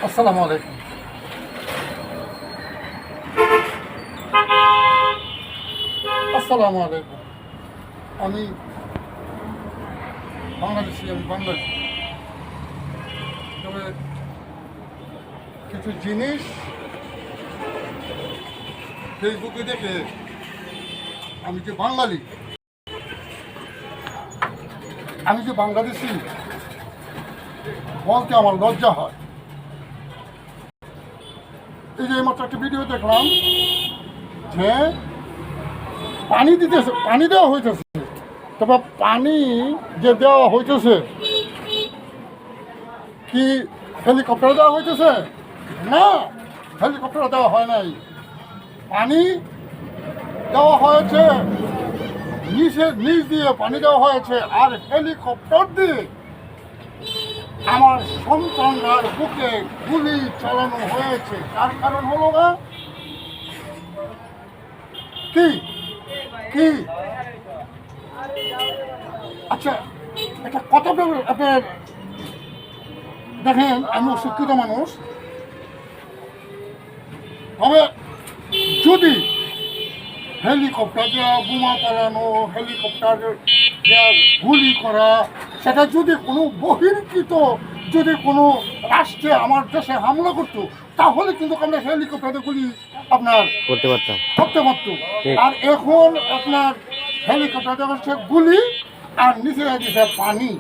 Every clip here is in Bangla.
আসসালামু আলাইকুম। আসসালামু আলাইকুম। আমি বাংলাদেশি, আমি বাঙালি। তবে কিছু জিনিস ফেসবুকে দেখে আমি যে বাঙালি, আমি যে বাংলাদেশি বলতে আমার লজ্জা হয়। এই যে এইমাত্র একটা ভিডিও দেখলাম যে পানি দেওয়া হইতেছে, তবে পানি যে দেওয়া হইতেছে কি হেলিকপ্টার দেওয়া হইতেছে? না, হেলিকপ্টার দেওয়া হয় নাই। পানি দেওয়া হয়েছে নিচ দিয়ে পানি দেওয়া হয়েছে, আর হেলিকপ্টার দিয়ে আমার সন্তানরার বুকে গুলি চালানো হয়েছে। তার কারণ হলো না কি কি আচ্ছা, একটা কথা আপনার দেখেন, আমি অশিক্ষিত মানুষ, তবে যদি হেলিকপ্টার দেওয়া বোমা চালানো, হেলিকপ্টার দেওয়া গুলি করা, সেটা যদি কোনো বহির্কৃত যদি কোনো রাষ্ট্রে আমার দেশে হামলা করতো, তাহলে কিন্তু আমরা হেলিকপ্টারে গুলি আপনার করতে পারতাম। আর এখন আপনার হেলিকপ্টার দেওয়া হচ্ছে গুলি আর নিচে দিচ্ছে পানি।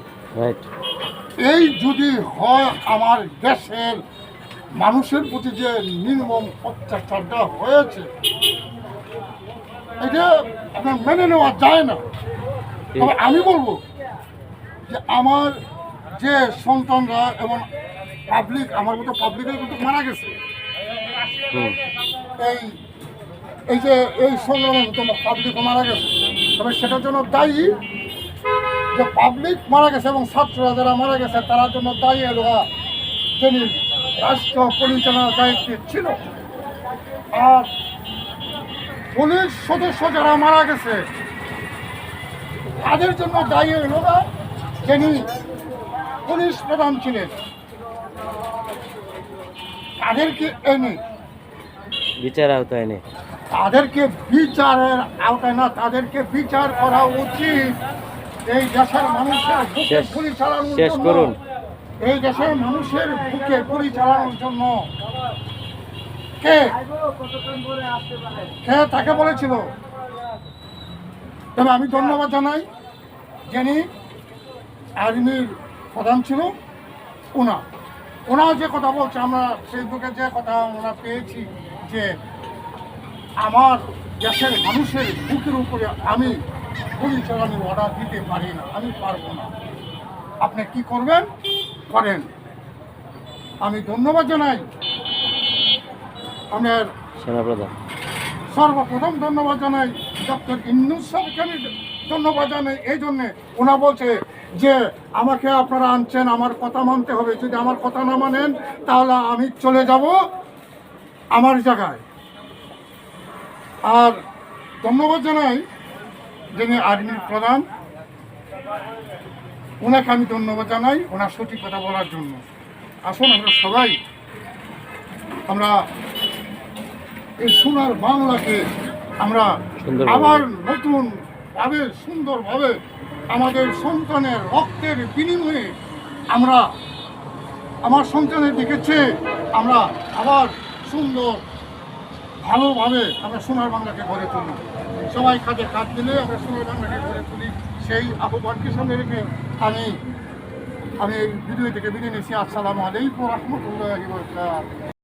এই যদি হয় আমার দেশের মানুষের প্রতি যে নির্মম অত্যাচারটা হয়েছে, এটা আপনার মেনে নেওয়া যায় না। তবে আমি বলবো যে আমার যে সন্তানরা এবং পাবলিক, আমার মতো পাবলিকের কিন্তু মারা গেছে এই যে এই সংগ্রামের মতো পাবলিকও মারা গেছে, তবে সেটার জন্য দায়ী যে পাবলিক মারা গেছে এবং ছাত্ররা যারা মারা গেছে তার জন্য দায়ী এলো যিনি রাষ্ট্র পরিচালনার দায়িত্বে ছিল। আর পুলিশ সদস্য যারা মারা গেছে তাদের জন্য দায়ী হলো না যিনি পুলিশ প্রধান ছিলেন। তাদেরকে এনে বিচার আওতায় এনে তাদেরকে বিচারের আওতায় না, তাদেরকে বিচার করা উচিত। এই দেশের মানুষের বুকে গুলি চালানোর জন্য, এই দেশের মানুষের বুকে গুলি চালানোর জন্য কে তাকে বলেছিল? তবে আমি ধন্যবাদ জানাই যিনি আর্মির প্রধান ছিল, ওনা যে কথা বলছে, আমরা ফেসবুকে যে কথা আমরা পেয়েছি যে আমার দেশের মানুষের বুকের উপরে আমি গুলি চালানোর অর্ডার দিতে পারি না, আমি পারবো না। আপনি কি করবেন করেন। আমি ধন্যবাদ জানাই আপনার সেনাপ্রধান, সর্বপ্রথম ধন্যবাদ জানাই ডক্টর ইউনূস স্যারকে। আমি ধন্যবাদ জানাই এই জন্যে, ওনা বলছে যে আমাকে আপনারা আনছেন, আমার কথা মানতে হবে, যদি আমার কথা না মানেন তাহলে আমি চলে যাব আমার জায়গায়। আর ধন্যবাদ জানাই যিনি আর্মির প্রধান, ওনাকে আমি ধন্যবাদ জানাই ওনার সঠিক কথা বলার জন্য। আসুন আমরা সবাই আমরা এই সোনার বাংলাকে আমরা আবার নতুনভাবে সুন্দরভাবে আমাদের সন্তানের রক্তের বিনিময়ে আমরা আমার সন্তানের দিকেছে আমরা আবার সুন্দর ভালোভাবে আমরা সোনার বাংলাকে গড়ে তুলি। সবাই কাজে কাজ দিলে আমরা সোনার বাংলাকে গড়ে তুলি, সেই আহ্বানকে সামনে রেখে আমি এই ভিডিও থেকে বিদায় নিচ্ছি। আসসালামু আলাইকুম ওয়া রাহমাতুল্লাহি ওয়া বারাকাতুহু।